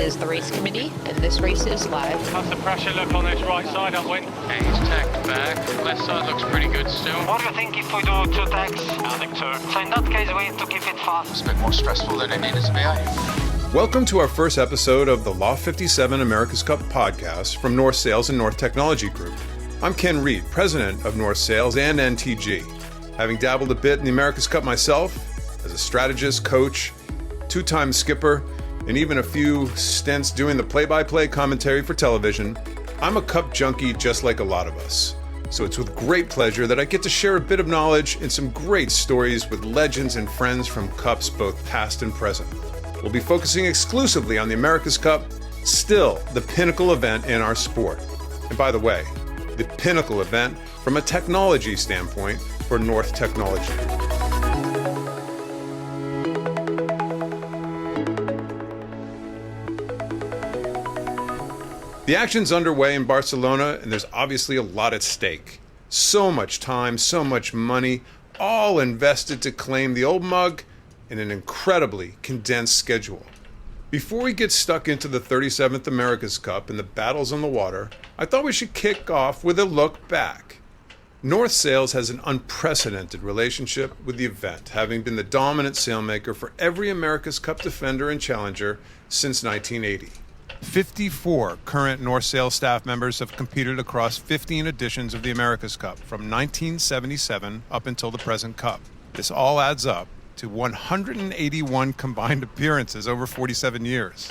is the race committee, and this race is live. How's the pressure look on this right side upwind? Okay, he's tacked back. Left side looks pretty good still. What do you think if we do 2 tacks? I think so. So in that case, we need to keep it fast. It's a bit more stressful than it needed to be, eh? Welcome to our first episode of the Loft 57 America's Cup podcast from North Sales and North Technology Group. I'm Ken Reed, president of North Sales and NTG. Having dabbled a bit in the America's Cup myself, as a strategist, coach, 2-time skipper, and even a few stints doing the play-by-play commentary for television, I'm a cup junkie just like a lot of us. So it's with great pleasure that I get to share a bit of knowledge and some great stories with legends and friends from cups both past and present. We'll be focusing exclusively on the America's Cup, still the pinnacle event in our sport. And by the way, the pinnacle event from a technology standpoint for North Technology. The action's underway in Barcelona, and there's obviously a lot at stake. So much time, so much money, all invested to claim the old mug in an incredibly condensed schedule. Before we get stuck into the 37th America's Cup and the battles on the water, I thought we should kick off with a look back. North Sales has an unprecedented relationship with the event, having been the dominant sailmaker for every America's Cup defender and challenger since 1980. 54 current North Sales staff members have competed across 15 editions of the America's Cup from 1977 up until the present Cup. This all adds up to 181 combined appearances over 47 years.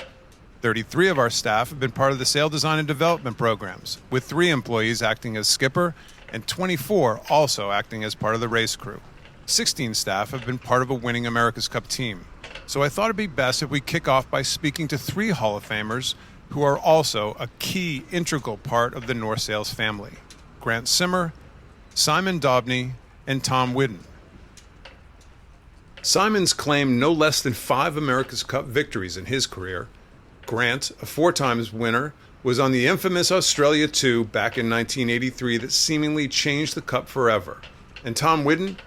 33 of our staff have been part of the sail design and development programs, with 3 employees acting as skipper and 24 also acting as part of the race crew. 16 staff have been part of a winning America's Cup team. So I thought it'd be best if we kick off by speaking to 3 Hall of Famers who are also a key, integral part of the North Sales family: Grant Simmer, Simon Daubney, and Tom Whidden. Simon's claimed no less than 5 America's Cup victories in his career. Grant, a 4-time winner, was on the infamous Australia 2 back in 1983 that seemingly changed the Cup forever. And Tom Whidden?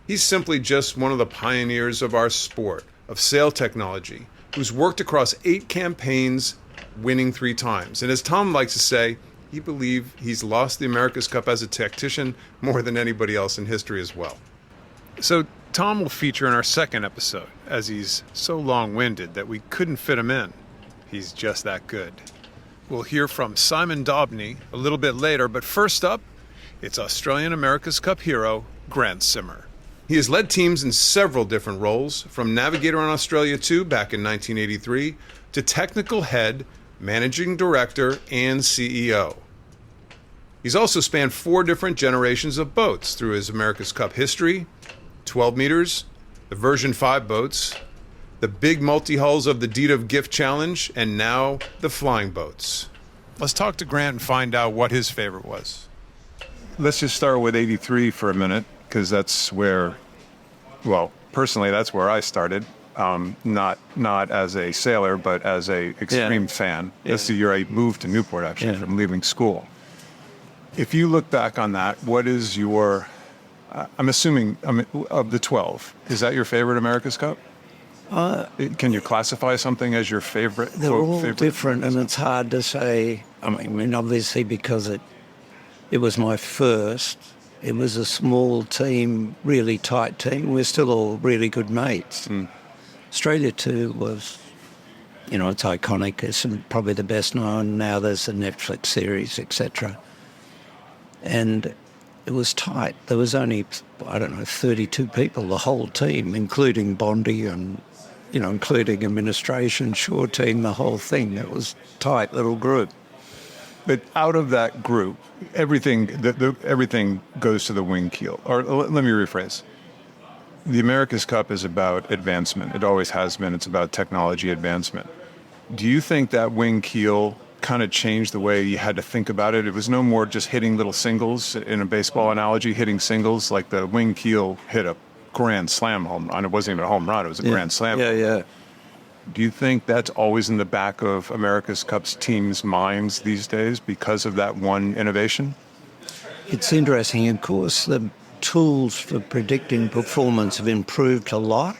He's simply just one of the pioneers of our sport, of sail technology, who's worked across 8 campaigns, winning 3 times. And as Tom likes to say, he believes he's lost the America's Cup as a tactician more than anybody else in history as well. So Tom will feature in our second episode, as he's so long-winded that we couldn't fit him in. He's just that good. We'll hear from Simon Daubney a little bit later, but first up, it's Australian America's Cup hero, Grant Simmer. He has led teams in several different roles, from navigator on Australia 2 back in 1983 to technical head, managing director, and CEO. He's also spanned 4 different generations of boats through his America's Cup history: 12 meters, the version 5 boats, the big multi-hulls of the Deed of Gift Challenge, and now the flying boats. Let's talk to Grant and find out what his favorite was. Let's just start with 83 for a minute, because that's where, well, personally, that's where I started. Not as a sailor, but as a extreme fan. That's the year I moved to Newport, actually, from leaving school. If you look back on that, what is your, I'm assuming, of the 12, is that your favorite America's Cup? Can you classify something as your favorite? They're all different, and it's hard to say. I mean, obviously, because it was my first. It was a small team, really tight team. We're still all really good mates. Australia 2 was, it's iconic. It's probably the best known. Now there's a Netflix series, etc. And it was tight. There was only, 32 people, the whole team, including Bondi and, including administration, shore team, the whole thing. It was a tight little group. But out of that group, everything goes to the wing keel. Or let me rephrase. The America's Cup is about advancement. It always has been. It's about technology advancement. Do you think that wing keel kind of changed the way you had to think about it? It was no more just hitting little singles, in a baseball analogy, hitting singles. Like the wing keel hit a grand slam home run. It wasn't even a home run. It was a grand slam. Yeah. Do you think that's always in the back of America's Cup's teams' minds these days because of that one innovation? It's interesting. Of course, the tools for predicting performance have improved a lot.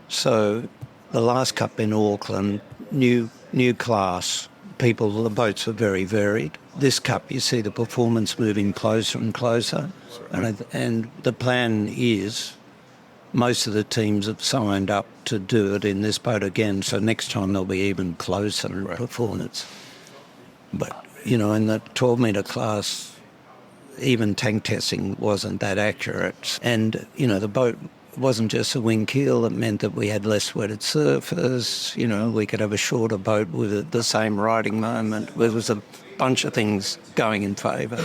So the last Cup in Auckland, new new class people. The boats are very varied. This cup, you see the performance moving closer and closer. And the plan is most of the teams have signed up to do it in this boat again, so next time they'll be even closer in performance. But, in the 12-metre class, even tank testing wasn't that accurate. And, the boat wasn't just a wing keel. It meant that we had less wetted surface. We could have a shorter boat with the same riding moment. There was a bunch of things going in favour.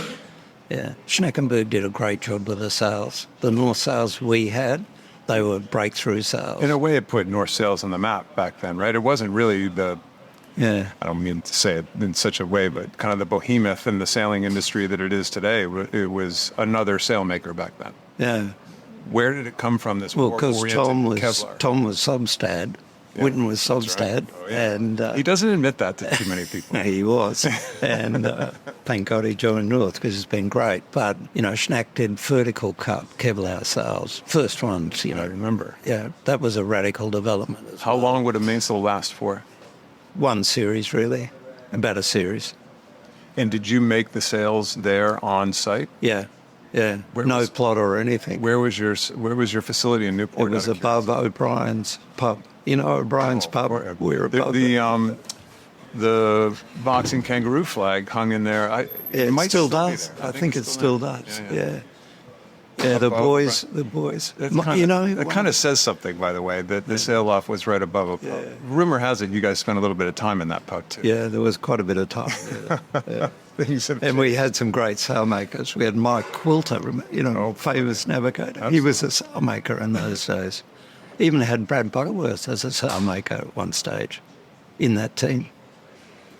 Yeah. Schneckenberg did a great job with the sails. The north sails we had, they were breakthrough sails. In a way, it put North Sails on the map back then, right? It wasn't really I don't mean to say it in such a way, but kind of the behemoth in the sailing industry that it is today. It was another sailmaker back then. Yeah. Where did it come from, this Well, because Kevlar? Tom was Substad. Yeah, Whitten was Substad. Right. Oh, yeah. And he doesn't admit that to too many people. He was. And thank God he joined North because it's been great. But, Schnack did vertical cup Kevlar sails. First ones, I remember. Yeah, that was a radical development as How well. long would a mainsail last for? One series, really. About a series. And did you make the sails there on site? Yeah. Yeah, no plot or anything. Where was your facility in Newport? It was above O'Brien's pub. O'Brien's pub? We were above the boxing kangaroo flag hung in there. It still does. I think it still does. Yeah. Yeah, the boys. That kind of says something, by the way, that the sail loft was right above a pub. Yeah. Rumor has it you guys spent a little bit of time in that pub, too. Yeah, there was quite a bit of time. Yeah. And we had some great sailmakers. We had Mike Quilter, famous navigator. Absolutely. He was a sailmaker in those days. Even had Brad Butterworth as a sailmaker at one stage in that team.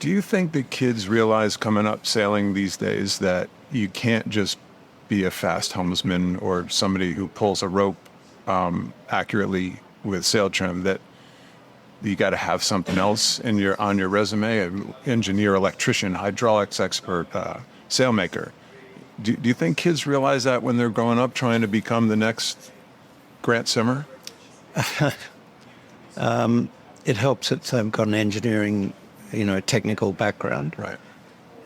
Do you think that kids realize coming up sailing these days that you can't just be a fast helmsman or somebody who pulls a rope accurately with sail trim, that you got to have something else on your resume? An engineer, electrician, hydraulics expert, sailmaker. Do you think kids realize that when they're growing up trying to become the next Grant Simmer? It helps if they've got an engineering, technical background. Right.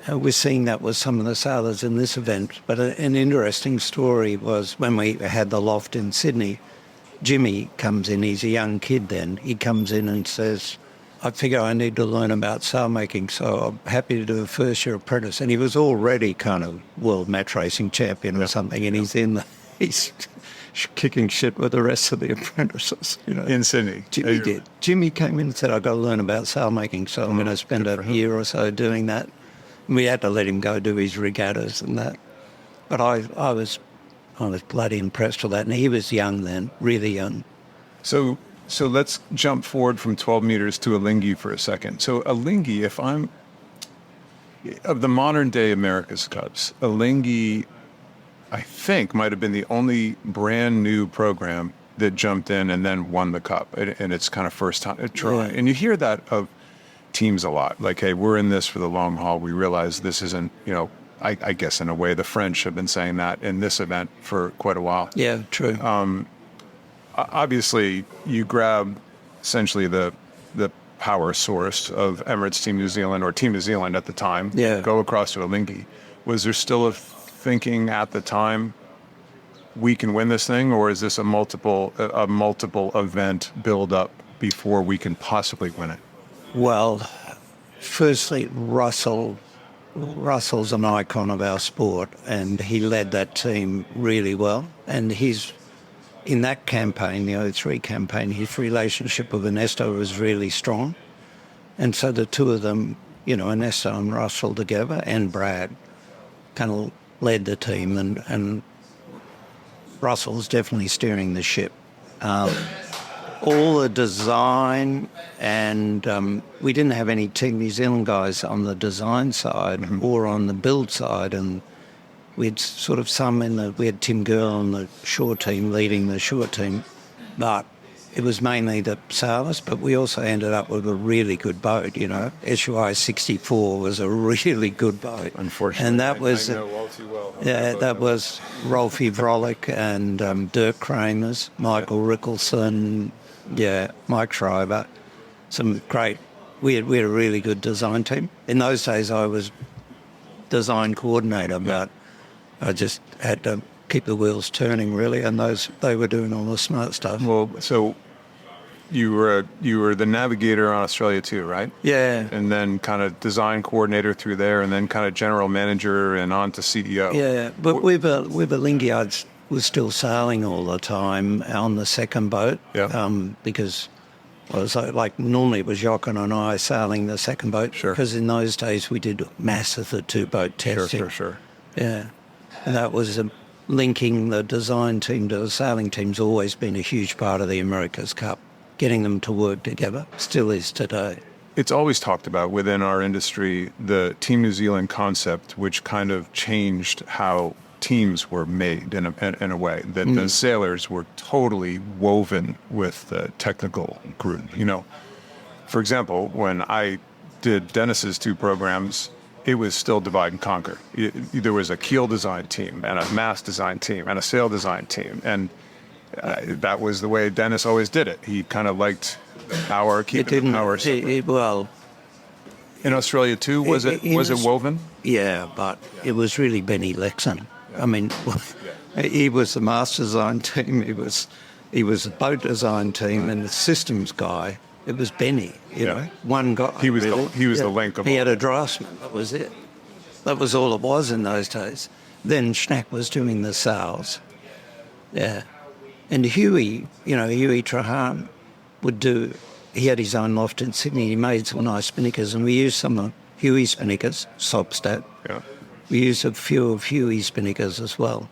We're seeing that with some of the sailors in this event. But an interesting story was when we had the Loft in Sydney, Jimmy comes in. He's a young kid then. He comes in and says, I figure I need to learn about sailmaking, so I'm happy to do a first-year apprentice. And he was already kind of world match racing champion or something, and he's kicking shit with the rest of the apprentices. In Sydney. Jimmy did. Jimmy came in and said, I've got to learn about sailmaking, so I'm going to spend a year or so doing that. And we had to let him go do his regattas and that. But I was bloody impressed with that. And he was young then, really young. So let's jump forward from 12 meters to a lingy for a second. So a lingy, of the modern day America's Cups, a lingy, I think, might have been the only brand new program that jumped in and then won the cup. And it's kind of first time to try. Yeah. And you hear that of teams a lot. Like, hey, we're in this for the long haul. We realize this isn't, I guess in a way the French have been saying that in this event for quite a while. Yeah, true. Obviously, you grab essentially the power source of Emirates Team New Zealand or Team New Zealand at the time. Yeah. Go across to a lingy. Was there still a thinking at the time we can win this thing, or is this a multiple event build up before we can possibly win it? Well, firstly, Russell's an icon of our sport, and he led that team really well. And in that campaign, the 03 campaign, his relationship with Ernesto was really strong. And so the two of them, Ernesto and Russell together, and Brad, kind of led the team, and Russell's definitely steering the ship. All the design, and we didn't have any Team New Zealand guys on the design side or on the build side, and we had sort of we had Tim Girl on the shore team leading the shore team, but it was mainly the sailors, but we also ended up with a really good boat, SUI 64 was a really good boat. Unfortunately, and that was, I know all too well. Yeah, that was Rolfie Vrolic and Dirk Kramers, Michael Rickelson, Mike Schreiber, some great we had a really good design team. In those days, I was design coordinator, but I just had to keep the wheels turning, really, and they were doing all the smart stuff. Well, so you were the navigator on Australia too, right? Yeah. And then kind of design coordinator through there, and then kind of general manager and on to CEO. Yeah, but Weber Lingyards was still sailing all the time on the second boat. Yeah. Because well, it was like normally it was Jochen and I sailing the second boat. Sure. Because in those days we did massive the two-boat testing. Sure. Yeah. And that was linking the design team to the sailing team's always been a huge part of the America's Cup. Getting them to work together still is today. It's always talked about within our industry, the Team New Zealand concept, which kind of changed how teams were made in a way, that the sailors were totally woven with the technical group. You know, for example, when I did Dennis's 2 programs, it was still divide and conquer. There was a keel design team and a mast design team and a sail design team, and that was the way Dennis always did it. He kind of liked keeping the power separate. Well, in Australia too, was it woven? Yeah, but it was really Benny Lexon. I mean, he was the master design team. He was the boat design team and the systems guy. It was Benny, you know, one guy. He was the link of He all. had a draftsman. That was it. That was all it was in those days. Then Schnack was doing the sails. Yeah. And Huey Trahan he had his own loft in Sydney. He made some nice spinnakers, and we used some of Huey's spinnakers, Sobstat. Yeah. We used a few of Huey's spinnakers as well.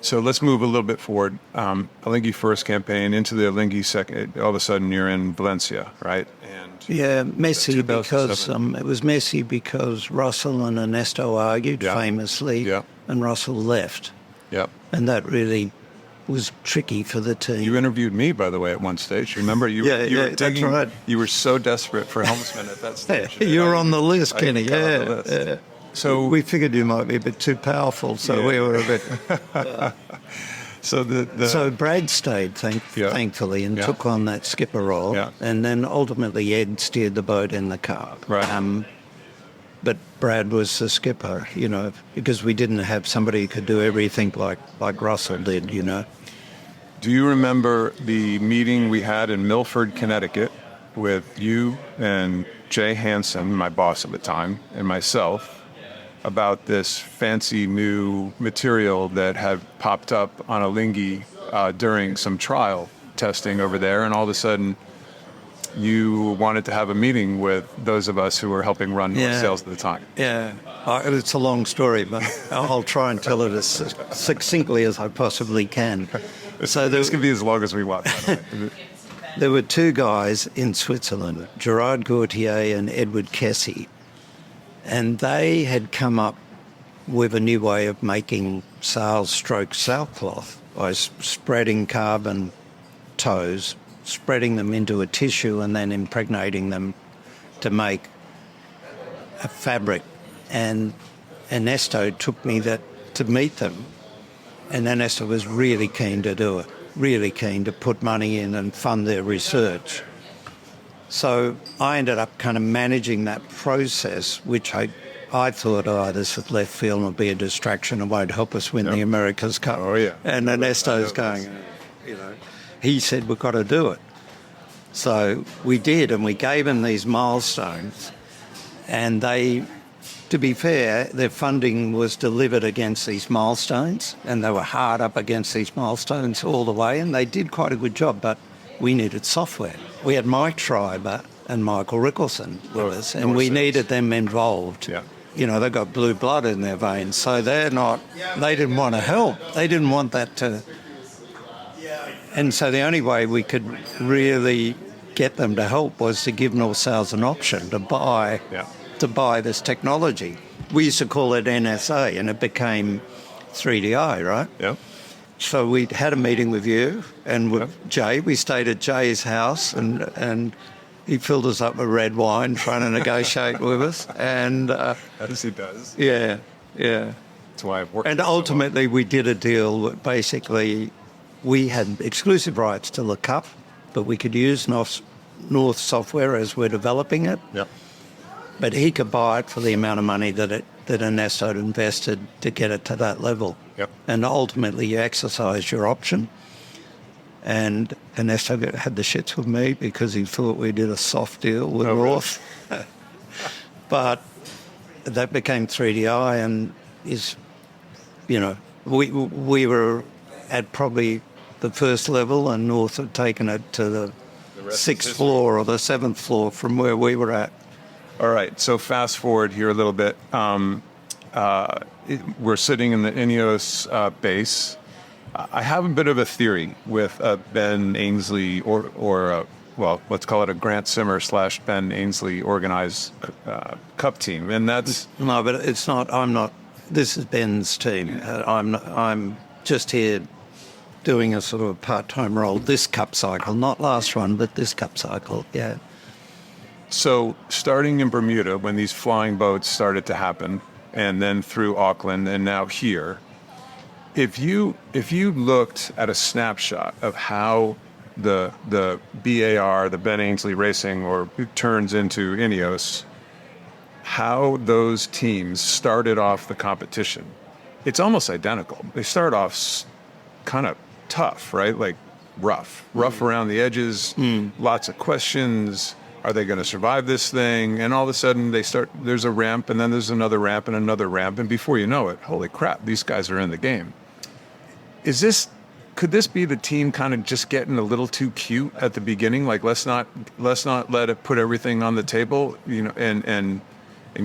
So let's move a little bit forward. Alinghi first campaign, into the Alinghi second. All of a sudden, you're in Valencia, right? And yeah, messy 2007. because it was messy because Russell and Ernesto argued famously, and Russell left. Yep. And that really was tricky for the team. You interviewed me, by the way, at one stage. Remember? You were that's right. You were so desperate for helmsman at that stage. You were on the list, Kenny. Yeah. So we figured you might be a bit too powerful, so we were a bit. So Brad stayed, thankfully, and took on that skipper role, and then ultimately Ed steered the boat in the Cup. Right. But Brad was the skipper, you know, because we didn't have somebody who could do everything like Russell did, you know. Do you remember the meeting we had in Milford, Connecticut, with you and Jay Hansen, my boss at the time, and myself, about this fancy new material that had popped up on Alinghi during some trial testing over there, and all of a sudden you wanted to have a meeting with those of us who were helping run sales at the time. Yeah, it's a long story, but I'll try and tell it as succinctly as I possibly can. So this can be as long as we want. There were 2 guys in Switzerland, Gerard Gautier and Edward Kessie, and they had come up with a new way of making sailcloth by spreading carbon tows, spreading them into a tissue and then impregnating them to make a fabric. And Ernesto took me to meet them, and Ernesto was really keen to do it, really keen to put money in and fund their research. So I ended up kind of managing that process, which I thought, this is left field will be a distraction and won't help us win the America's Cup. Oh, yeah. And Ernesto's going, he said, we've got to do it. So we did, and we gave them these milestones, and to be fair, their funding was delivered against these milestones, and they were hard up against these milestones all the way, and they did quite a good job, but we needed software. We had Mike Schreiber and Michael Rickelson with us, and we needed them involved. Yeah. You know, they've got blue blood in their veins, so they didn't want to help. They didn't want that to... And so the only way we could really get them to help was to give North Sails an option to buy this technology. We used to call it NSA, and it became 3DI, right? Yeah. So we had a meeting with you and with Jay. We stayed at Jay's house, and he filled us up with red wine trying to negotiate with us. And as he does. Yeah. That's why I've worked. And ultimately, we did a deal that basically we had exclusive rights to the Cup, but we could use North's North software as we're developing it. Yep. But he could buy it for the amount of money that Ernesto had invested to get it to that level. Yep. And ultimately you exercise your option. And Ernesto had the shits with me because he thought we did a soft deal with North. Really? But that became 3DI and is, we were at probably the first level and North had taken it to the sixth floor or the seventh floor from where we were at. All right, so fast forward here a little bit. We're sitting in the Ineos base. I have a bit of a theory with Ben Ainsley or let's call it a Grant Simmer / Ben Ainsley organized cup team, and that's no, but it's not. I'm not. This is Ben's team. I'm just here doing a sort of part-time role this cup cycle, not last one, but this cup cycle. Yeah. So starting in Bermuda, when these flying boats started to happen, and then through Auckland, and now here. If you looked at a snapshot of how the BAR, the Ben Ainsley Racing, or it turns into Ineos, how those teams started off the competition, it's almost identical. They start off kind of tough, right? Like rough around the edges, lots of questions. Are they going to survive this thing? And all of a sudden there's a ramp, and then there's another ramp and another ramp. And before you know it, holy crap, these guys are in the game. Could this be the team kind of just getting a little too cute at the beginning? Like, let's not let it put everything on the table, and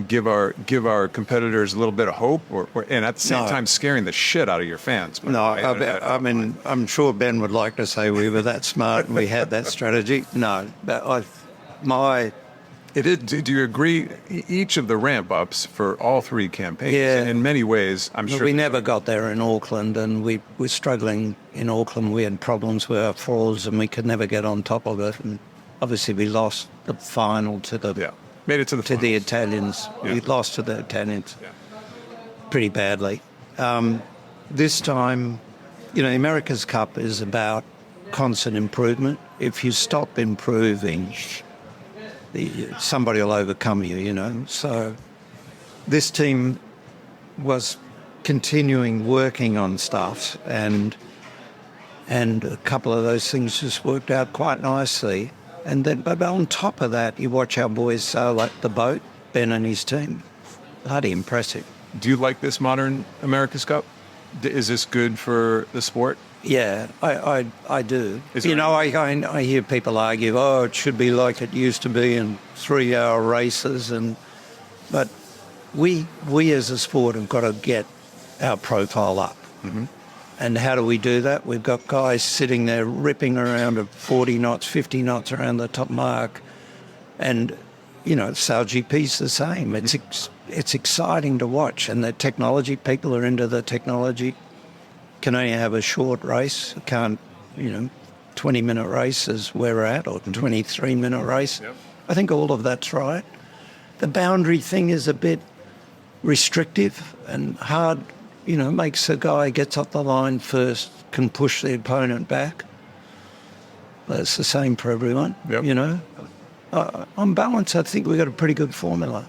give our competitors a little bit of hope, and at the same time scaring the shit out of your fans. No, I mean, I'm sure Ben would like to say we were that smart and we had that strategy. No, but do you agree? Each of the ramp ups for all three campaigns, in many ways, I'm sure. We never got there in Auckland, and we were struggling in Auckland. We had problems with our falls, and we could never get on top of it. And obviously, we lost the final made it to the Italians. Yeah. We lost to the Italians pretty badly. This time, America's Cup is about constant improvement. If you stop improving, somebody will overcome you, So this team was continuing working on stuff, and a couple of those things just worked out quite nicely. And then, but on top of that, you watch our boys sail like the boat, Ben and his team. Bloody impressive. Do you like this modern America's Cup? Is this good for the sport? Yeah, I do. I hear people argue, it should be like it used to be in 3-hour races, but we as a sport have got to get our profile up. Mm-hmm. And how do we do that? We've got guys sitting there ripping around at 40 knots, 50 knots around the top mark, and Sail GP's the same. It's exciting to watch, and the technology, people are into the technology. Can only have a short race. Can't, 20-minute race is where we're at, or 23-minute race. Yep. I think all of that's right. The boundary thing is a bit restrictive and hard, makes a guy gets up the line first, can push the opponent back. But it's the same for everyone, Yep. On balance, I think we've got a pretty good formula.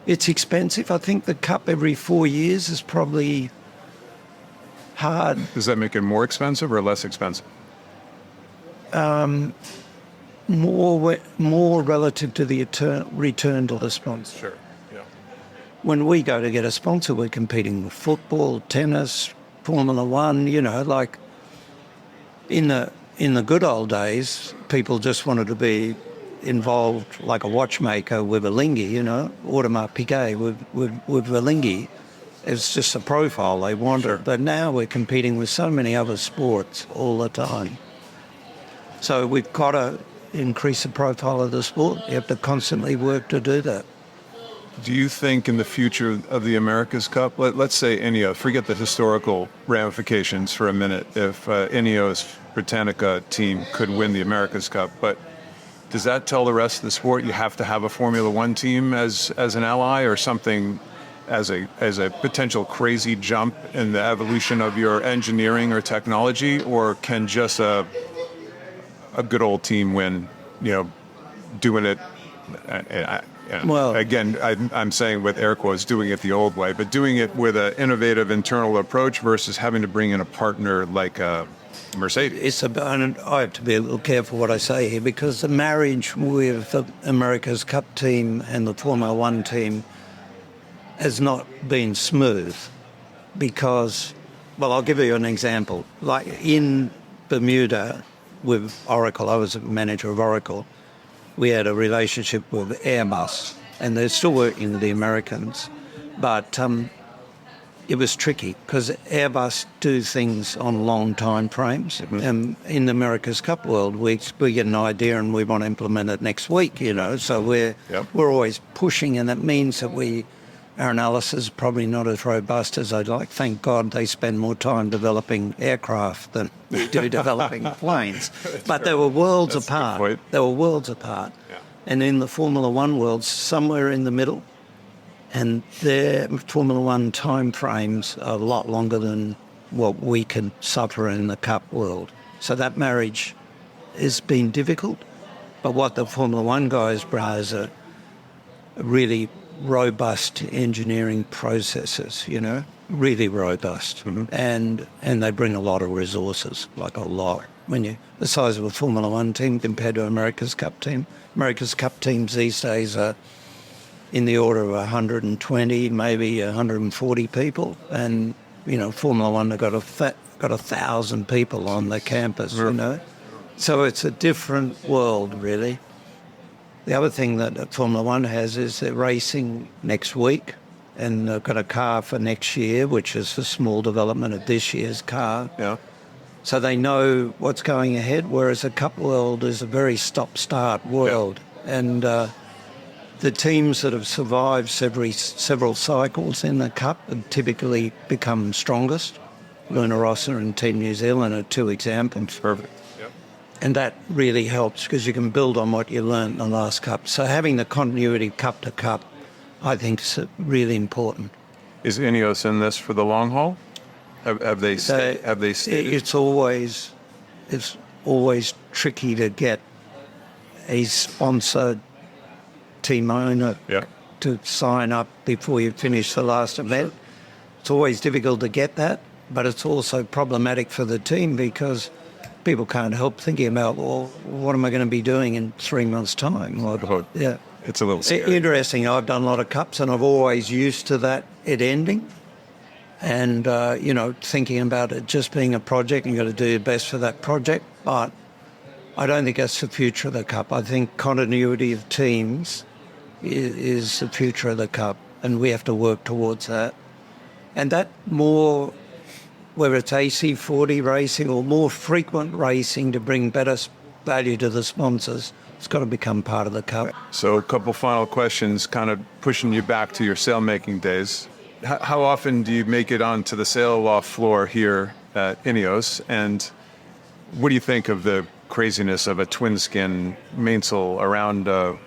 It's expensive. I think the Cup every 4 years is probably hard. Does that make it more expensive or less expensive? More relative to the return to the sponsor. Sure. Yeah. When we go to get a sponsor, we're competing with football, tennis, Formula One. Like in the good old days, people just wanted to be involved like a watchmaker with a lingy. Audemars Piguet with Berlinghi. It's just a profile they wanted. Sure. But now we're competing with so many other sports all the time. So we've got to increase the profile of the sport. You have to constantly work to do that. Do you think in the future of the America's Cup, let's say Ineos, forget the historical ramifications for a minute, if Ineos Britannica team could win the America's Cup, but does that tell the rest of the sport you have to have a Formula One team as an ally, or something as a potential crazy jump in the evolution of your engineering or technology, or can just a good old team win doing it. Well- again, I'm saying with air quotes, doing it the old way, but doing it with an innovative internal approach versus having to bring in a partner like Mercedes. It's about, and I have to be a little careful what I say here, because the marriage with the America's Cup team and the Formula One team has not been smooth because, well, I'll give you an example. Like in Bermuda with Oracle, I was a manager of Oracle, we had a relationship with Airbus, and they're still working with the Americans, but it was tricky because Airbus do things on long time frames. And in the America's Cup world, we get an idea and we want to implement it next week, so we're always pushing, and that means that our analysis is probably not as robust as I'd like. Thank God they spend more time developing aircraft than we do developing planes. But they were worlds apart. They were worlds apart. Yeah. And in the Formula One world, somewhere in the middle, and their Formula One time frames are a lot longer than what we can suffer in the Cup world. So that marriage has been difficult. But what the Formula One guys brought is a really robust engineering processes, really robust. And they bring a lot of resources, like a lot. When the size of a Formula One team compared to America's Cup team. America's Cup teams these days are in the order of 120, maybe 140 people. And, Formula One have got 1,000 people on the campus, So it's a different world, really. The other thing that Formula One has is they're racing next week, and they've got a car for next year, which is a small development of this year's car. Yeah. So they know what's going ahead, whereas the Cup world is a very stop-start world. Yeah. And the teams that have survived several cycles in the Cup have typically become strongest. Luna Rossa and Team New Zealand are two examples. Perfect. And that really helps because you can build on what you learned in the last Cup. So having the continuity Cup to Cup, I think, is really important. Is Ineos in this for the long haul? Have they stated? It's always tricky to get a sponsor team owner to sign up before you finish the last event. It's always difficult to get that, but it's also problematic for the team because people can't help thinking about, well, what am I going to be doing in 3 months' time? Yeah. It's a little scary. Interesting. I've done a lot of Cups and I've always used to that it ending and, thinking about it just being a project and you've got to do your best for that project. But I don't think that's the future of the Cup. I think continuity of teams is the future of the Cup and we have to work towards that. And that more, whether it's AC40 racing or more frequent racing to bring better value to the sponsors, it's got to become part of the Cup. So a couple final questions, kind of pushing you back to your sailmaking days. How often do you make it onto the sail loft floor here at Ineos? And what do you think of the craziness of a twin-skin mainsail around a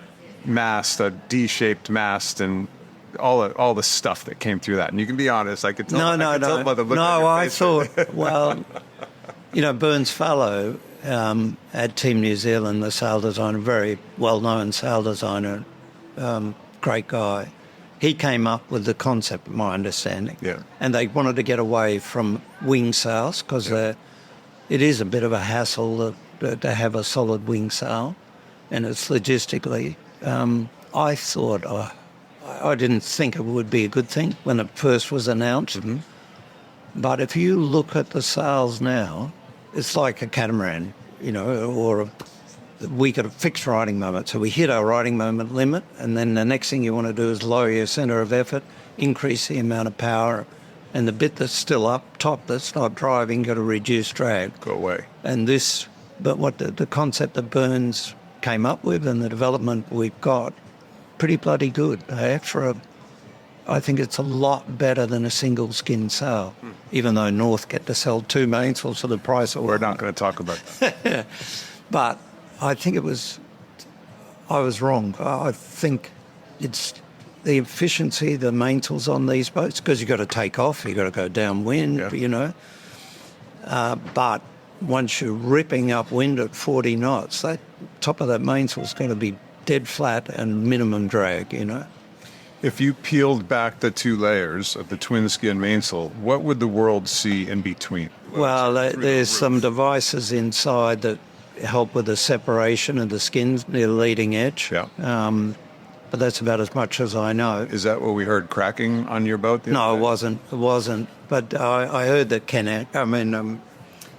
mast, a D-shaped mast, and all the stuff that came through that? And you can be honest, I could tell. Tell by the look on your I face. thought, well, Burns Fallow at Team New Zealand, the sail designer, very well-known sail designer, great guy. He came up with the concept, my understanding. Yeah. And they wanted to get away from wing sails because it is a bit of a hassle to have a solid wing sail, and it's logistically. I thought, I didn't think it would be a good thing when it first was announced. Mm-hmm. But if you look at the sails now, it's like a catamaran, we got a fixed riding moment. So we hit our riding moment limit, and then the next thing you want to do is lower your centre of effort, increase the amount of power, and the bit that's still up top that's not driving, got to reduce drag. Go away. And but what the concept that Burns came up with and the development we've got, pretty bloody good. I think it's a lot better than a single skin sail, even though North get to sell two mainsails for the price of We're not going to talk about that. But I think I was wrong. I think it's the efficiency of the mainsails on these boats, because you've got to take off, you've got to go downwind, but once you're ripping upwind at 40 knots, that top of that mainsail is going to be dead flat and minimum drag, you know. If you peeled back the two layers of the twin skin mainsail, what would the world see in between? Well, there's some devices inside that help with the separation of the skins near the leading edge. Yeah. But that's about as much as I know. Is that what we heard cracking on your boat? No, it wasn't. It wasn't. But I heard that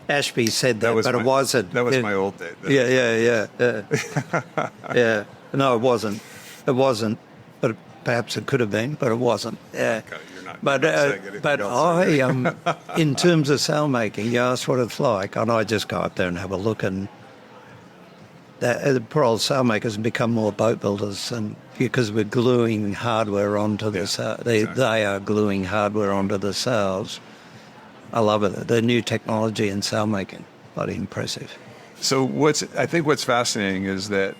Ashby said that, but it wasn't. That was my old day. Yeah. Yeah. No, it wasn't. It wasn't. But perhaps it could have been, but it wasn't. Yeah. Okay, you're not But in terms of sail making, you asked what it's like, and I just go up there and have a look, and the poor old sailmakers have become more boat builders, and because we're gluing hardware onto the sail, they are gluing hardware onto the sails. I love it. The new technology in sail making, bloody impressive. So I think what's fascinating is that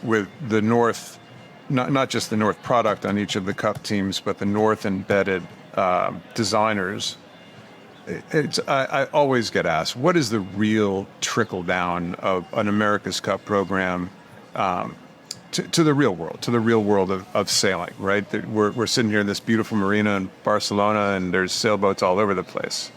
with the North, not just the North product on each of the Cup teams, but the North embedded designers. I always get asked, what is the real trickle down of an America's Cup program to the real world of sailing, right? We're sitting here in this beautiful marina in Barcelona, and there's sailboats all over the place.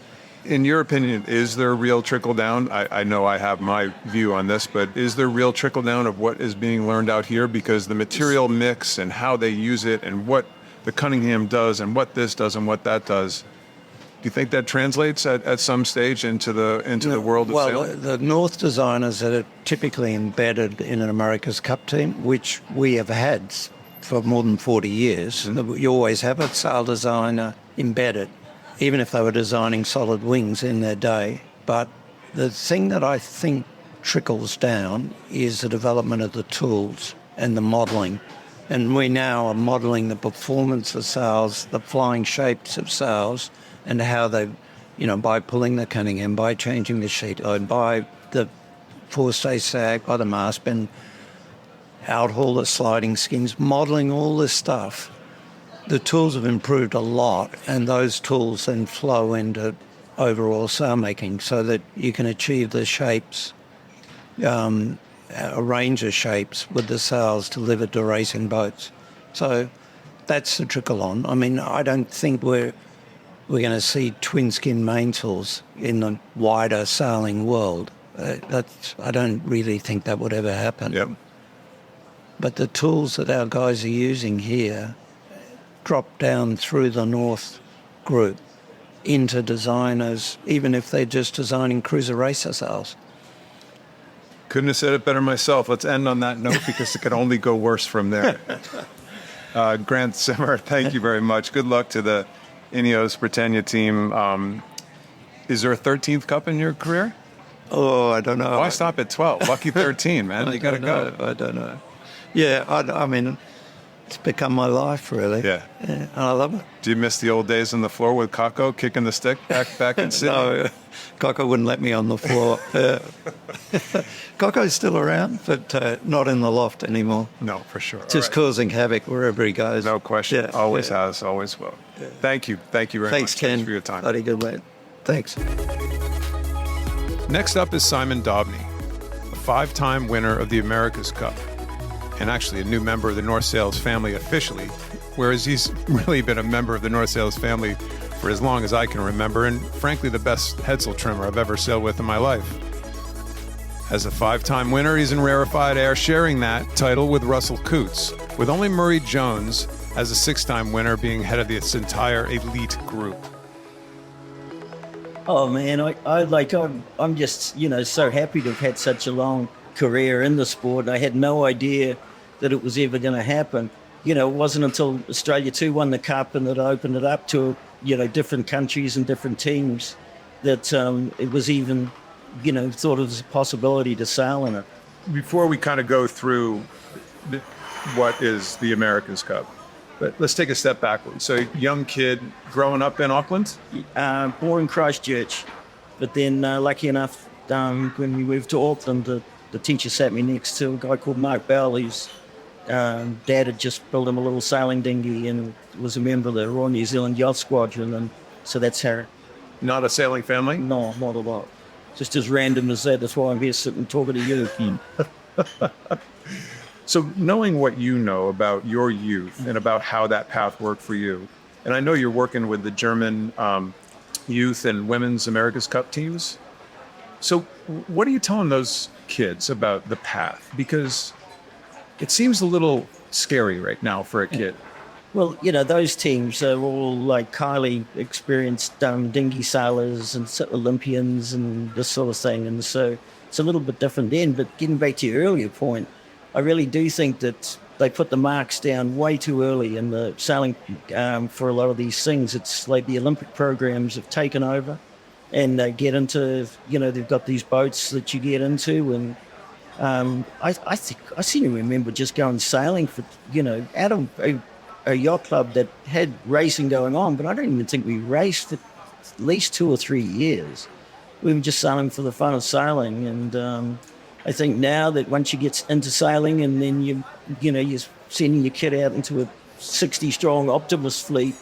In your opinion, is there a real trickle down? I know I have my view on this, but is there real trickle down of what is being learned out here? Because the material mix and how they use it and what the Cunningham does and what this does and what that does, do you think that translates at some stage into the world of sailing? Well, the North designers that are typically embedded in an America's Cup team, which we have had for more than 40 years, you always have a sail designer embedded, even if they were designing solid wings in their day. But the thing that I think trickles down is the development of the tools and the modelling. And we now are modelling the performance of sails, the flying shapes of sails, and how they, by pulling the Cunningham, by changing the sheet load, by the forestay sag, by the mast bend, outhaul the sliding skins, modelling all this stuff. The tools have improved a lot, and those tools then flow into overall sail making so that you can achieve the shapes, a range of shapes with the sails delivered to racing boats. So that's the trickle on. I mean, I don't think we're going to see twin skin mainsails in the wider sailing world. I don't really think that would ever happen. Yep. But the tools that our guys are using here drop down through the North group into designers, even if they're just designing cruiser racer sails. Couldn't have said it better myself. Let's end on that note because it could only go worse from there. Grant Simmer, thank you very much. Good luck to the Ineos Britannia team. Is there a 13th Cup in your career? Oh, I don't know. Why stop at 12? Lucky 13, man. You got to go. I don't know. Yeah, I mean, it's become my life, really. Yeah. And I love it. Do you miss the old days on the floor with Kako kicking the stick back in Sydney? No, Coco wouldn't let me on the floor. Coco's still around, but not in the loft anymore. No, for sure. Just causing havoc wherever he goes. No question. Yeah, always has, always will. Yeah. Thank you. Thank you very Thanks, much. Ken. Thanks for your time. Bloody good, mate. Thanks. Next up is Simon Daubney, a 5-time winner of the America's Cup, and actually a new member of the North Sails family officially, whereas he's really been a member of the North Sails family for as long as I can remember, and frankly the best headsail trimmer I've ever sailed with in my life. As a 5-time winner, he's in rarefied air, sharing that title with Russell Coutts, with only Murray Jones as a 6-time winner being head of this entire elite group. Oh man, I'm just so happy to have had such a long career in the sport. I had no idea that it was ever going to happen. It wasn't until Australia 2 won the Cup and that opened it up to different countries and different teams that it was even thought of as a possibility to sail in it. Before we kind of go through what is the America's Cup, but let's take a step backwards. So, young kid growing up in Auckland? Born in Christchurch, but then lucky enough, when we moved to Auckland, the teacher sat me next to a guy called Mark Bell, whose dad had just built him a little sailing dinghy and was a member of the Royal New Zealand Yacht Squadron, and so that's how. Not a sailing family? No, not a lot. Just as random as that. That's why I'm here sitting talking to you. So knowing what you know about your youth and about how that path worked for you, and I know you're working with the German youth and women's America's Cup teams. So what are you telling those kids about the path? Because it seems a little scary right now for a kid. Well, those teams are all like highly experienced dinghy sailors and Olympians and this sort of thing. And so it's a little bit different then. But getting back to your earlier point, I really do think that they put the marks down way too early in the sailing for a lot of these things. It's like the Olympic programs have taken over and they get into, they've got these boats that you get into. And I seem to remember just going sailing for, out of a yacht club that had racing going on, but I don't even think we raced for at least 2 or 3 years. We were just sailing for the fun of sailing. And I think now that once you get into sailing and then you're sending your kid out into a 60-strong Optimus fleet,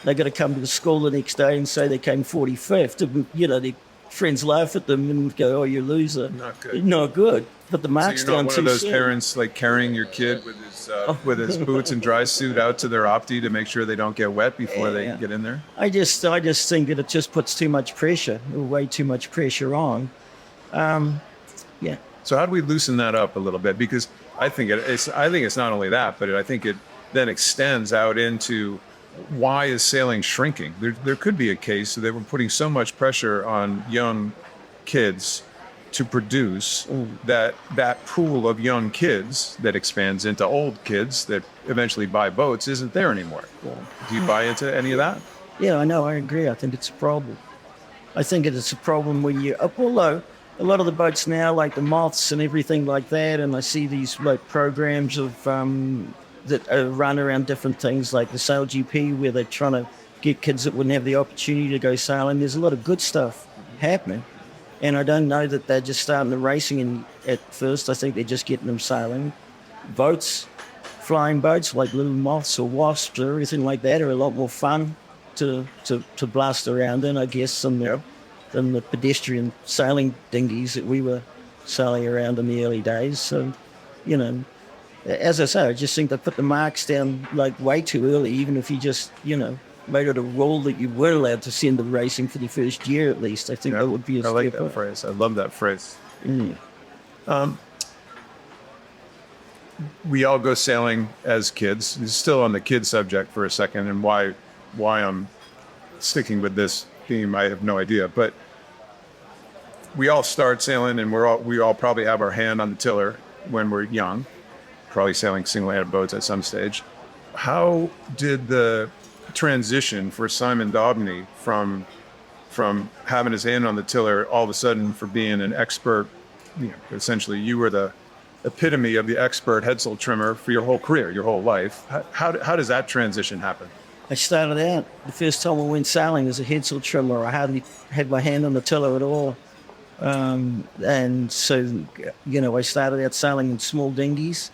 they got to come to the school the next day and say they came 45th. And, their friends laugh at them and go, "Oh, you're a loser." Not good. Not good. But the marks So you're down not one too of those soon. parents like carrying your kid with his boots and dry suit out to their opti to make sure they don't get wet before they get in there? I just think that it just puts too much pressure, way too much pressure on. Yeah. So how do we loosen that up a little bit? Because I think it's not only that, but I think it then extends out into why is sailing shrinking? There could be a case that we're putting so much pressure on young kids to produce that pool of young kids that expands into old kids that eventually buy boats isn't there anymore. Do you buy into any of that? Yeah, I know. I agree. I think it's a problem. I think it's a problem when although a lot of the boats now, like the moths and everything like that, and I see these like programs of that run around different things like the Sail GP where they're trying to get kids that wouldn't have the opportunity to go sailing. There's a lot of good stuff happening. And I don't know that they're just starting the racing and at first. I think they're just getting them sailing. Boats, flying boats like little moths or wasps or everything like that are a lot more fun to blast around in, I guess, than the pedestrian sailing dinghies that we were sailing around in the early days. So, as I say, I just think they put the marks down like way too early, even if you just, made it a rule that you were allowed to send them racing for the first year at least. I think that would be a I like step that up. phrase. I love that phrase. Mm. We all go sailing as kids. Still on the kid subject for a second, and why I'm sticking with this theme, I have no idea. But we all start sailing, and we all probably have our hand on the tiller when we're young, probably sailing single-handed boats at some stage. How did the transition for Simon Daubney from having his hand on the tiller all of a sudden for being an expert, essentially you were the epitome of the expert headsail trimmer for your whole career, your whole life. How does that transition happen? I started out, the first time I went sailing as a headsail trimmer, I hardly had my hand on the tiller at all. And so, I started out sailing in small dinghies.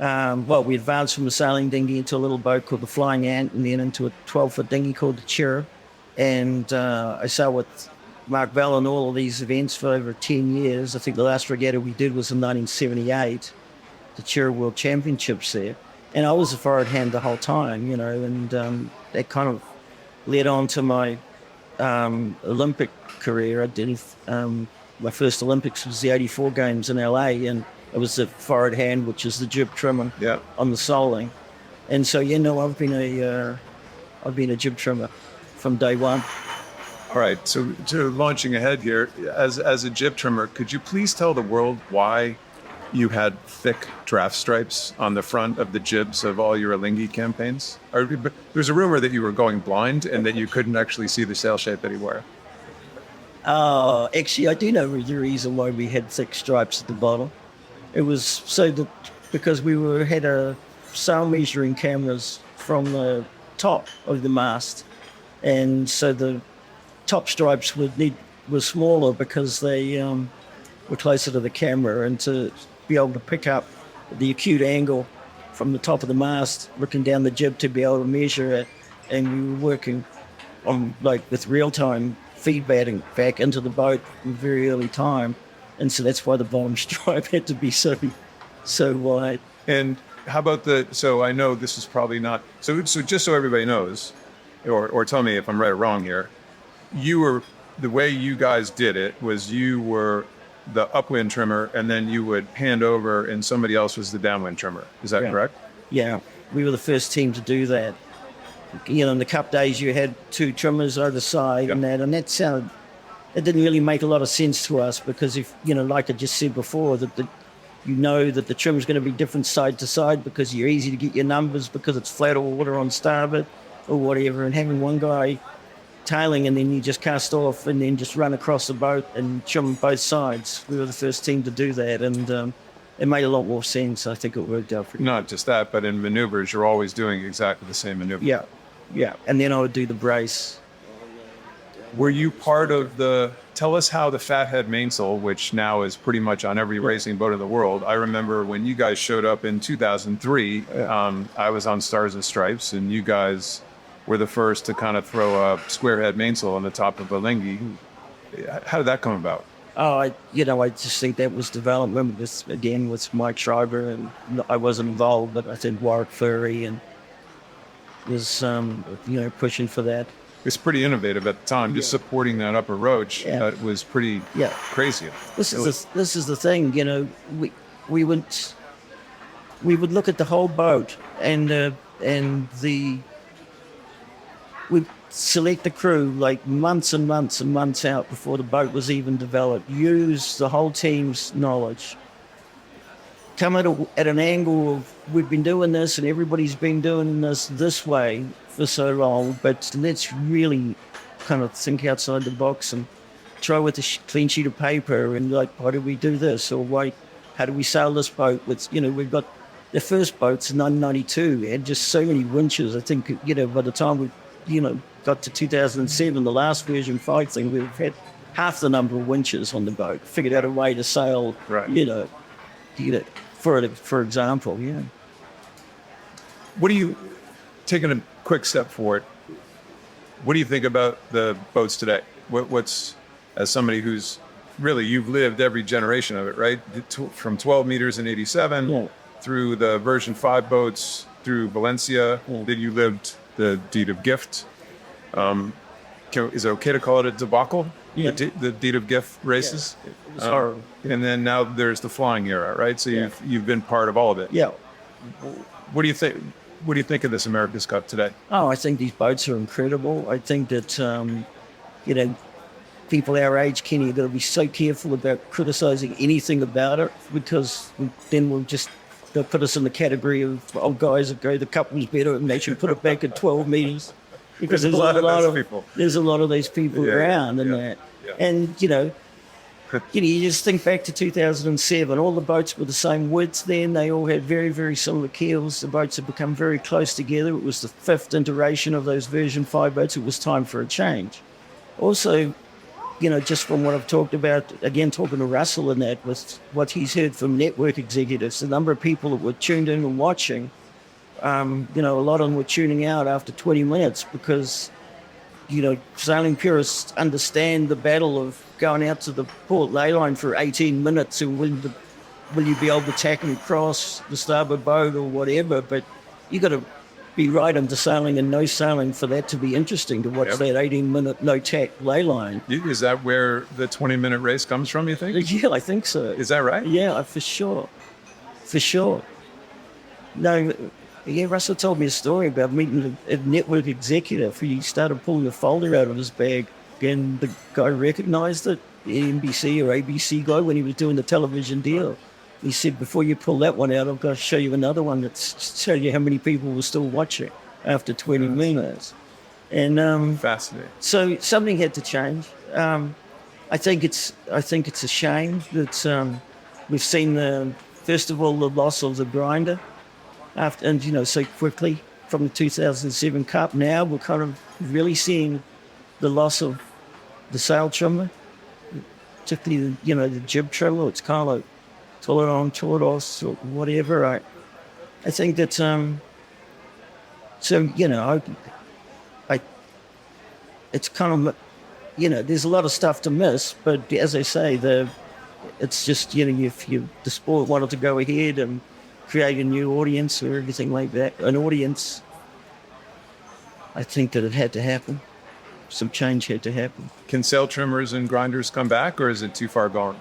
We advanced from the sailing dinghy into a little boat called the Flying Ant and then into a 12-foot dinghy called the Cherub. And I sailed with Mark Bell in all of these events for over 10 years. I think the last regatta we did was in 1978, the Cherub World Championships there. And I was a forward hand the whole time, and that kind of led on to my Olympic career. I did my first Olympics was the 84 Games in LA, and it was the forward hand, which is the jib trimmer on the soling. And so, I've been a jib trimmer from day one. All right, so to launching ahead here, as a jib trimmer, could you please tell the world why you had thick draft stripes on the front of the jibs of all your Alinghi campaigns? There's a rumor that you were going blind and that you couldn't actually see the sail shape anymore. Oh, actually, I do know the reason why we had thick stripes at the bottom. It was so that because we had a sail measuring cameras from the top of the mast, and so the top stripes were smaller because they were closer to the camera, and to be able to pick up the acute angle from the top of the mast, looking down the jib to be able to measure it, and we were working on with real time feedback back into the boat in a very early time. And so that's why the bottom stripe had to be so wide. And how about so I know this is probably not, so just so everybody knows, or tell me if I'm right or wrong here, the way you guys did it was you were the upwind trimmer, and then you would hand over and somebody else was the downwind trimmer. Is that correct? Yeah, we were the first team to do that. In the cup days you had 2 trimmers either side and that it didn't really make a lot of sense to us, because if, like I just said before, that the trim is going to be different side to side because you're easy to get your numbers because it's flat or water on starboard or whatever, and having one guy tailing and then you just cast off and then just run across the boat and trim both sides. We were the first team to do that, and it made a lot more sense. I think it worked out pretty Not just that, but in maneuvers, you're always doing exactly the same maneuver. Yeah. And then I would do the brace. Were you part of tell us how the fathead mainsail, which now is pretty much on every racing boat in the world. I remember when you guys showed up in 2003, I was on Stars and Stripes, and you guys were the first to kind of throw a square head mainsail on the top of a Lingy. How did that come about? Oh, I just think that was development. This again with Mike Schreiber, and I wasn't involved, but I think Warwick Furry and was pushing for that. It's pretty innovative at the time. Just supporting that upper roach was pretty crazy. This is the thing, we would look at the whole boat and we'd select the crew like months and months and months out before the boat was even developed. Use the whole team's knowledge. Come at an angle of, we've been doing this and everybody's been doing this way for so long, but let's really kind of think outside the box and try with a clean sheet of paper and like, why do we do this? Or how do we sail this boat? We've got the first boats in 1992 had just so many winches. I think, by the time we got to 2007, the last version 5 thing, we've had half the number of winches on the boat, figured out a way to sail, for example, What do you, taking a quick step forward, what do you think about the boats today? What's, as somebody who's really, you've lived every generation of it, right? From 12 meters in 87 through the version 5 boats, through Valencia, then you lived the Deed of Gift. Is it okay to call it a debacle? Yeah. The Deed of Gift races? Yeah. It was horrible. And then now there's the flying era, right? So you've been part of all of it. Yeah. What do you think? What do you think of this America's Cup today? Oh, I think these boats are incredible. I think that, people our age, Kenny, are going to be so careful about criticising anything about it, because then they'll put us in the category of old guys that go, the cup was better and they should put it back at 12 meters. Because there's a lot of people. There's a lot of these people around and that. Yeah. And, you just think back to 2007, all the boats were the same width then. They all had very, very similar keels. The boats had become very close together. It was the 5th iteration of those version 5 boats. It was time for a change. Also, just from what I've talked about, again, talking to Russell and that, with what he's heard from network executives, the number of people that were tuned in and watching, a lot of them were tuning out after 20 minutes because, sailing purists understand the battle of going out to the port ley line for 18 minutes and will you be able to tack and cross the starboard boat or whatever, but you got to be right into sailing and no sailing for that to be interesting to watch that 18-minute no tack ley line. Is that where the 20-minute race comes from, you think? Yeah, I think so. Is that right? Yeah, for sure. No, Russell told me a story about meeting a network executive who he started pulling a folder out of his bag, and the guy recognised it, the NBC or ABC guy, when he was doing the television deal. He said, before you pull that one out, I've got to show you another one that's tell you how many people were still watching after 20 minutes. And fascinating. So something had to change. I think it's a shame that we've seen first of all the loss of the grinder so quickly from the 2007 Cup. Now we're kind of really seeing the loss of the sail trimmer, particularly the jib trimmer. It's kind of like Toledo, Toledos, or whatever. I think that it's kind of there's a lot of stuff to miss. But as I say, it's just, if the sport wanted to go ahead and create a new audience or everything like that, an audience, I think that it had to happen. Some change had to happen. Can sail trimmers and grinders come back, or is it too far gone?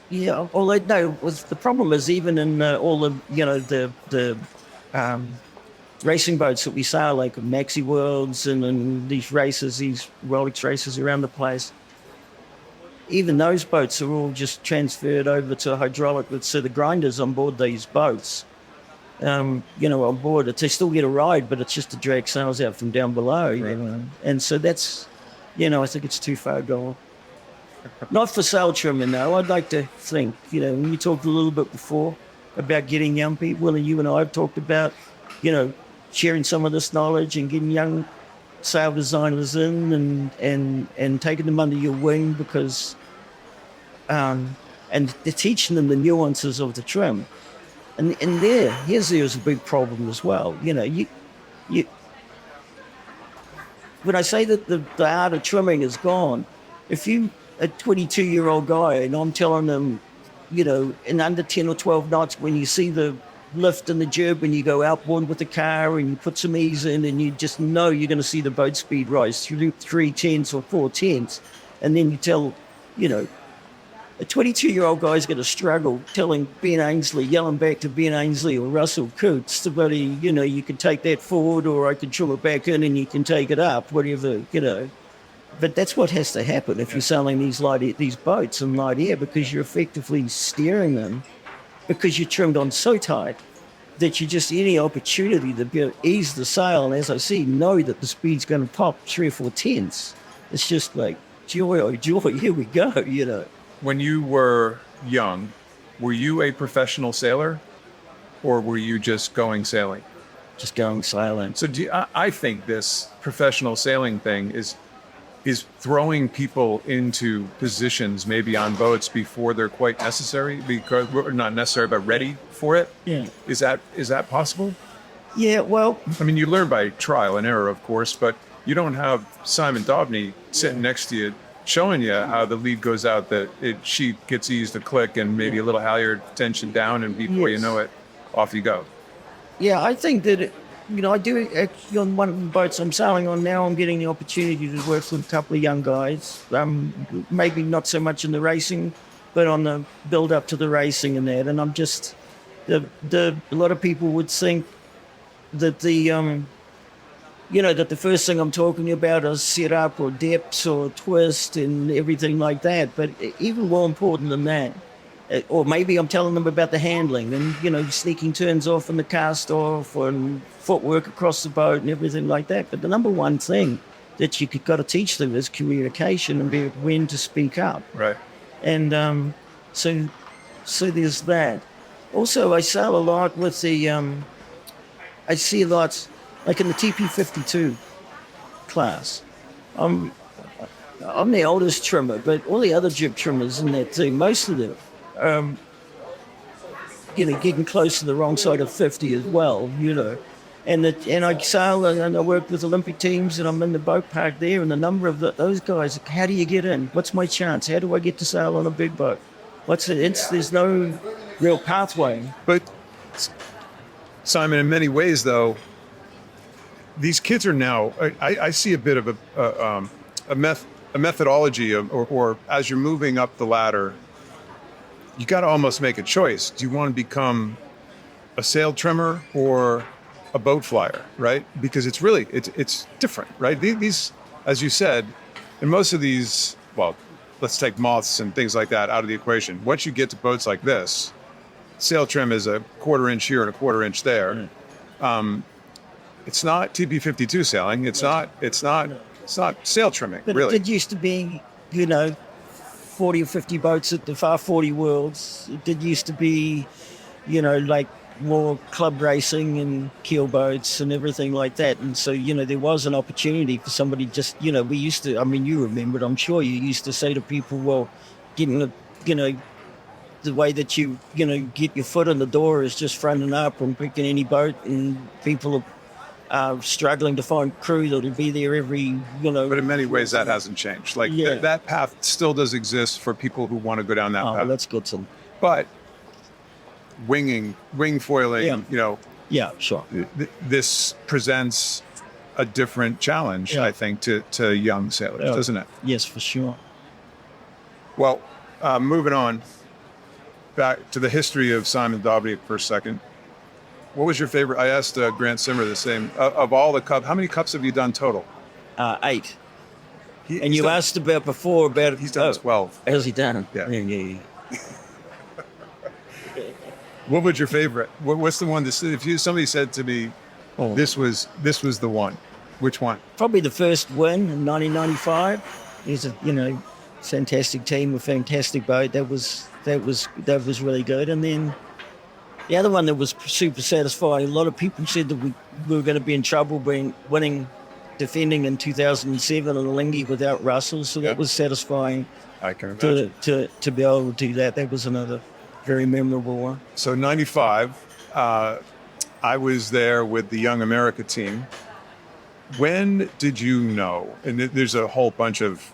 Yeah, although no, the problem is even in all the the racing boats that we sail, like Maxi Worlds and these races, these Rolex races around the place. Even those boats are all just transferred over to hydraulic. So the grinders on board these boats, on board, they still get a ride, but it's just to drag sails out from down below. Right. And so that's, I think it's too far gone. Not for sail trimming, though. I'd like to think, when you talked a little bit before about getting young people, and you and I have talked about, sharing some of this knowledge and getting young sail designers in and taking them under your wing because, and they're teaching them the nuances of the trim. And there's a big problem as well. You when I say that the art of trimming is gone, if you a 22-year-old guy and I'm telling them, in under 10 or 12 knots, when you see the lift and the jib and you go outboard with the car and you put some ease in and you just know you're going to see the boat speed rise through 3/10 or 4/10, and then you tell, a 22-year-old guy's going to struggle telling Ben Ainsley, yelling back to Ben Ainsley or Russell Coots, to bloody, you can take that forward or I can trim it back in and you can take it up, whatever, But that's what has to happen if you're selling these boats in light air, because you're effectively steering them because you're trimmed on so tight that you just, any opportunity to ease the sail, and as I see, know that the speed's going to pop 3 or 4/10. It's just like, joy, oh joy, here we go, When you were young, were you a professional sailor, or were you just going sailing? Just going sailing. So I think this professional sailing thing is throwing people into positions maybe on boats before they're quite necessary, because we're not necessary, but ready for it. Yeah. Is that possible? Yeah, well, I mean, you learn by trial and error, of course, but you don't have Simon Daubney sitting next to you showing you how the lead goes out, that sheet gets eased a click and maybe a little halyard tension down, and before you know it, off you go. Yeah, I think that, I do actually, on one of the boats I'm sailing on now, I'm getting the opportunity to work with a couple of young guys. Maybe not so much in the racing, but on the build up to the racing and that. And I'm just, a lot of people would think that that the first thing I'm talking about is setup or depths or twist and everything like that. But even more important than that, or maybe I'm telling them about the handling and, sneaking turns off and the cast off and footwork across the boat and everything like that. But the number one thing that you got to teach them is communication and be when to speak up. Right. And so there's that. Also, I sail a lot with I see a lot, like in the TP52 class. I'm the oldest trimmer, but all the other jib trimmers in that thing, most of them, getting close to the wrong side of 50 as well, And I sail and I work with Olympic teams and I'm in the boat park there, and the number of those guys, how do you get in? What's my chance? How do I get to sail on a big boat? There's no real pathway. But, Simon, in many ways, though, these kids are now, I see a bit of a methodology or as you're moving up the ladder, you got to almost make a choice. Do you want to become a sail trimmer or a boat flyer, right? Because it's really, it's different, right? These, as you said, in most of these, well, let's take moths and things like that out of the equation. Once you get to boats like this, sail trim is a 1/4 inch here and a 1/4 inch there. It's not TP52 sailing. It's not sail trimming, but really. It did used to be, 40 or 50 boats at the Far 40 Worlds. It did used to be, like more club racing and keel boats and everything like that. And so, there was an opportunity for somebody just, we used to, you remember it, I'm sure you used to say to people, well, getting the way that you get your foot in the door is just fronting up and picking any boat, and people struggling to find crew that would be there every, But in many ways, that hasn't changed. Like Yeah. that path still does exist for people who want to go down that Oh, path. that's good. So, But wing foiling, Yeah. yeah, sure. this presents a different challenge, Yeah. I think, to young sailors, Yeah. doesn't it? Yes, for sure. Well, moving on back to the history of Simon Daubney for a second. What was your favorite? I asked Grant Simmer the same. Of all the cups, how many cups have you done total? 8. And He's you done- asked about before. He's done 12. Has he done? Yeah. Yeah. What was your favorite? What's the one that if somebody said to me, this was the one, which one? Probably the first win in 1995. He's a fantastic team, a fantastic boat. That was really good. And then the other one that was super satisfying. A lot of people said that we were going to be in trouble defending in 2007 on the Lingy without Russell. So that was satisfying I can imagine. to be able to do that. That was another very memorable one. So 95, I was there with the Young America team. When did you know, and there's a whole bunch of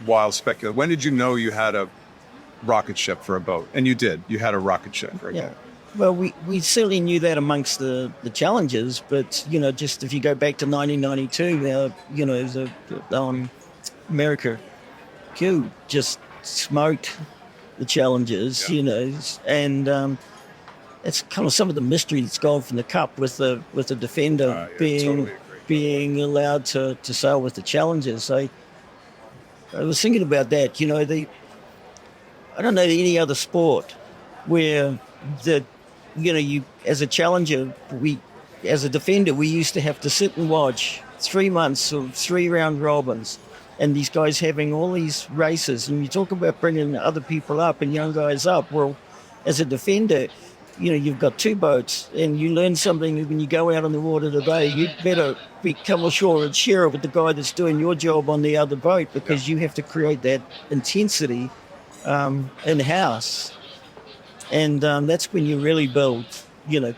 wild speculation, when did you know you had a rocket ship for a boat? And you did. You had a rocket ship for a boat. Well, we certainly knew that amongst the challenges, but, just if you go back to 1992, the America Q just smoked the challenges, and it's kind of some of the mystery that's gone from the Cup with the Defender being allowed to sail with the challenges. I was thinking about that. I don't know any other sport where you as a challenger, as a defender, we used to have to sit and watch 3 months of 3 round robins, and these guys having all these races. And you talk about bringing other people up and young guys up. Well, as a defender, you've got 2 boats, and you learn something when you go out on the water today. You better come ashore and share it with the guy that's doing your job on the other boat, because you have to create that intensity in-house. And that's when you really build,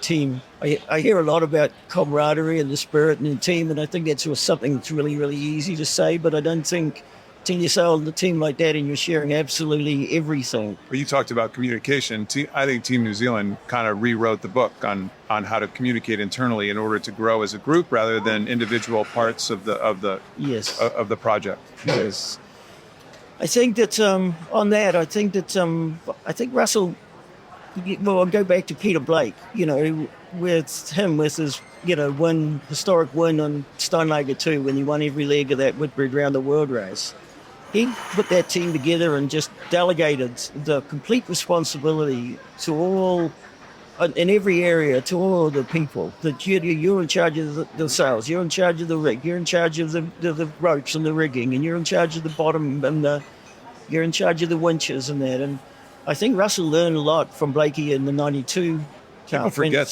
team. I hear a lot about camaraderie and the spirit in the team, and I think that's something that's really, really easy to say, but I don't think until you sail on a team like that and you're sharing absolutely everything. Well, you talked about communication. I think Team New Zealand kind of rewrote the book on how to communicate internally in order to grow as a group rather than individual parts of the Yes. Of the project. Yes. I think that on that, I think Russell. Well, I'll go back to Peter Blake. With his historic win on Sailmaker 2 when he won every leg of that Whitbread Round the World race. He put that team together and just delegated the complete responsibility to all, in every area, to all the people. That you're in charge of the sails, you're in charge of the rig, you're in charge of the ropes and the rigging, and you're in charge of the bottom, and you're in charge of the winches and that. And I think Russell learned a lot from Blakey in the 92. People forget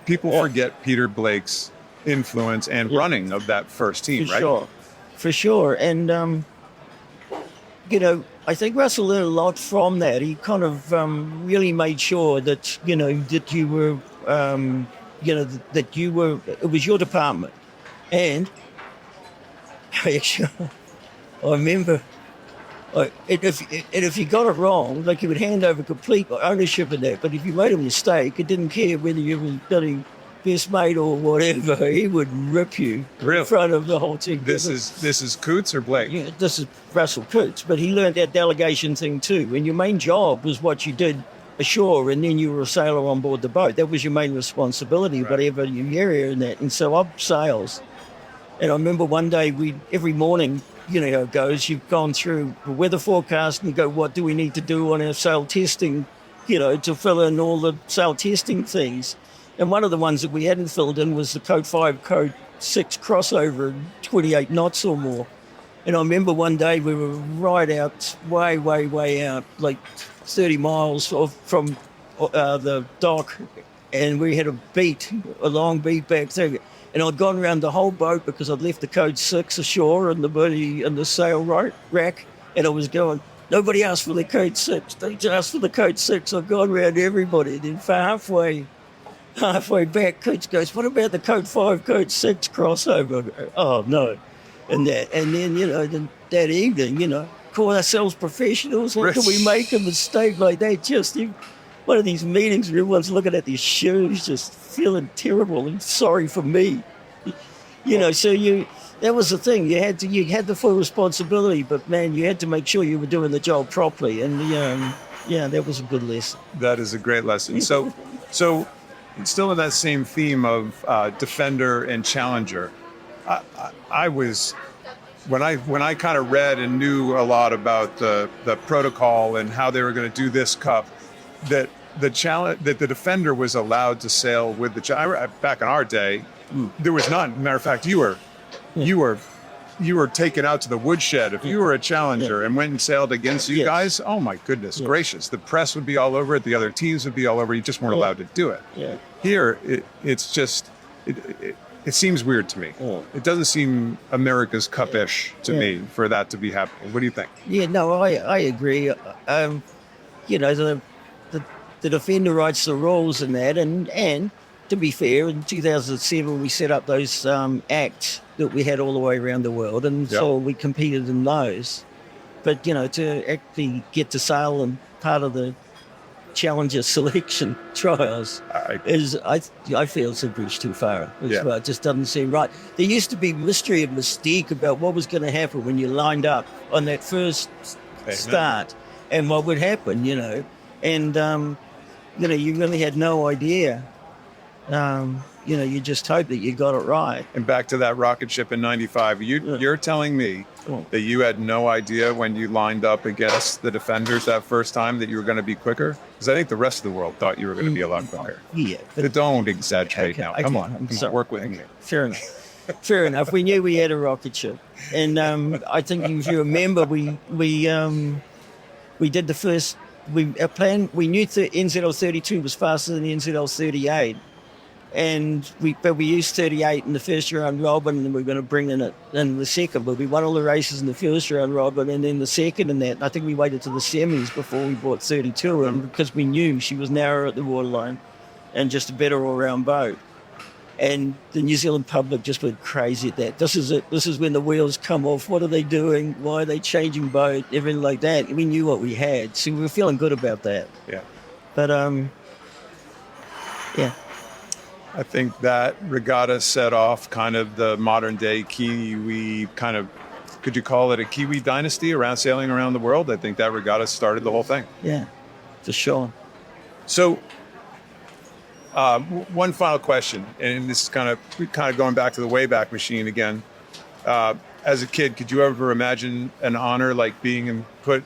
People forget Peter Blake's influence and running of that first team, right? For sure. And, I think Russell learned a lot from that. He kind of really made sure that, that you were, it was your department. And actually, I remember, if you got it wrong, like, he would hand over complete ownership of that. But if you made a mistake, it didn't care whether you were bloody best mate or whatever. He would rip you in front of the whole team. This is Coots or Blake? Yeah, this is Russell Coots. But he learned that delegation thing too. And your main job was what you did ashore, and then you were a sailor on board the boat. That was your main responsibility, whatever your area in that. And so up sails. And I remember one day every morning, how it goes, you've gone through the weather forecast and you go, what do we need to do on our sail testing, to fill in all the sail testing things. And one of the ones that we hadn't filled in was the Code 5, Code 6 crossover, 28 knots or more. And I remember one day we were right out, way, way, way out, like 30 miles from the dock, and we had a long beat back there. And I'd gone around the whole boat because I'd left the Code 6 ashore and the sail rack, and I was going, nobody asked for the Code 6. They asked for the Code 6. I've gone around everybody. And then halfway Halfway back, coach goes, "What about the code 5, code 6 crossover?" I go, "Oh no," and then that evening, call ourselves professionals. How can we make a mistake like that? Just one of these meetings where everyone's looking at their shoes, just feeling terrible and sorry for me. So that was the thing. You had the full responsibility, but man, you had to make sure you were doing the job properly. And that was a good lesson. That is a great lesson. So still in that same theme of defender and challenger, I was when I kind of read and knew a lot about the protocol and how they were going to do this cup, that the challenge that the defender was allowed to sail with back in our day, there was none. Matter of fact, you were taken out to the woodshed if you were a challenger and went and sailed against you guys. Oh my goodness gracious! The press would be all over it. The other teams would be all over. You just weren't allowed to do it. Yeah. Here, it's just it seems weird to me. It doesn't seem America's Cup-ish to me for that to be happening. What do you think? Yeah, no, I agree. The defender writes the rules and that, and to be fair, in 2007 we set up those acts that we had all the way around the world, and so we competed in those. But to actually get to sail and part of the Challenger selection trials I feel it's a bridge too far. It just doesn't seem right. There used to be mystery and mystique about what was going to happen when you lined up on that first start and what would happen, and you really had no idea. You just hope that you got it right. And back to that rocket ship in 95, you're telling me that you had no idea when you lined up against the defenders that first time that you were going to be quicker? Because I think the rest of the world thought you were going to be a lot quicker. Yeah. But don't exaggerate now. Come on, work with me. Fair enough. Fair enough. We knew we had a rocket ship. And I think if you remember, we did the first... Our plan, we knew the NZL-32 was faster than the NZL-38. But we used 38 in the first round robin, and then we were going to bring in it in the second. But we won all the races in the first round robin, and then the second and that. I think we waited to the semis before we brought 32 in because we knew she was narrower at the waterline and just a better all-round boat. And the New Zealand public just went crazy at that. This is it. This is when the wheels come off. What are they doing? Why are they changing boat? Everything like that. We knew what we had, so we were feeling good about that. Yeah. But I think that regatta set off kind of the modern day Kiwi kind of, could you call it a Kiwi dynasty around sailing around the world? I think that regatta started the whole thing. Yeah, for sure. So one final question, and this is kind of going back to the Wayback Machine again. As a kid, could you ever imagine an honor like being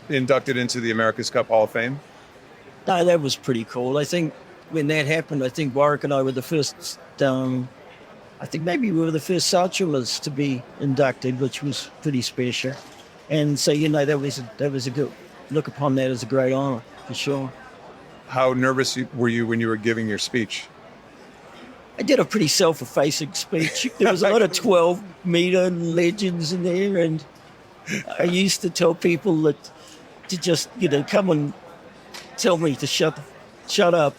inducted into the America's Cup Hall of Fame? No, that was pretty cool. I think when that happened, I think Warwick and I were the first, I think maybe we were the first Saltulars to be inducted, which was pretty special. And so, that was a good look upon that as a great honor, for sure. How nervous were you when you were giving your speech? I did a pretty self-effacing speech. There was a lot of 12-meter legends in there, and I used to tell people that to just, come and tell me to shut up.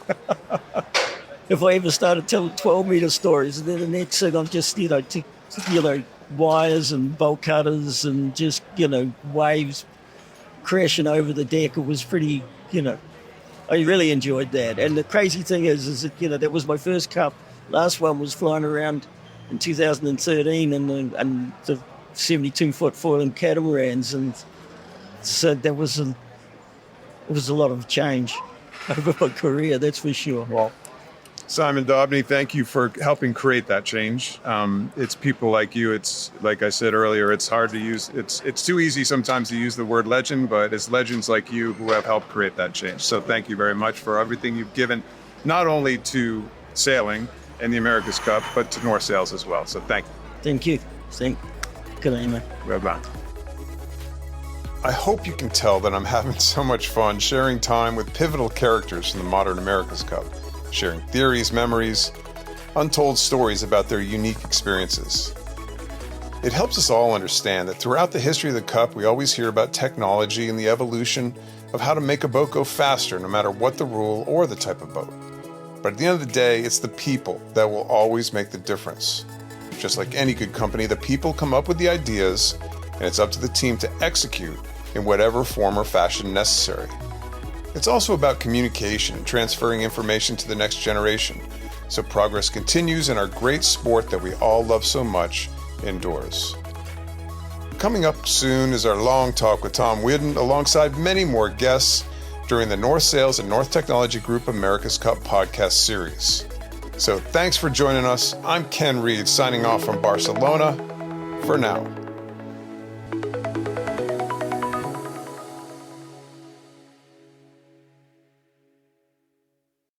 If I ever started telling 12-meter stories, and then the next thing I'm just, wires and bolt cutters and just, waves crashing over the deck. It was pretty, I really enjoyed that. And the crazy thing is that, that was my first cup. Last one was flying around in 2013 and the 72-foot foiling catamarans. And so it was a lot of change over my career, that's for sure. Well, Simon Daubney, thank you for helping create that change. It's people like you. It's like I said earlier, it's hard to use. It's too easy sometimes to use the word legend, but it's legends like you who have helped create that change. So thank you very much for everything you've given, not only to sailing and the America's Cup, but to North Sails as well. So thank you. Thank you. Good evening. Bye-bye. I hope you can tell that I'm having so much fun sharing time with pivotal characters from the modern America's Cup, sharing theories, memories, untold stories about their unique experiences. It helps us all understand that throughout the history of the Cup, we always hear about technology and the evolution of how to make a boat go faster, no matter what the rule or the type of boat. But at the end of the day, it's the people that will always make the difference. Just like any good company, the people come up with the ideas, and it's up to the team to execute in whatever form or fashion necessary. It's also about communication and transferring information to the next generation, so progress continues in our great sport that we all love so much indoors. Coming up soon is our long talk with Tom Whidden, alongside many more guests during the North Sales and North Technology Group America's Cup podcast series. So thanks for joining us. I'm Ken Reed, signing off from Barcelona for now.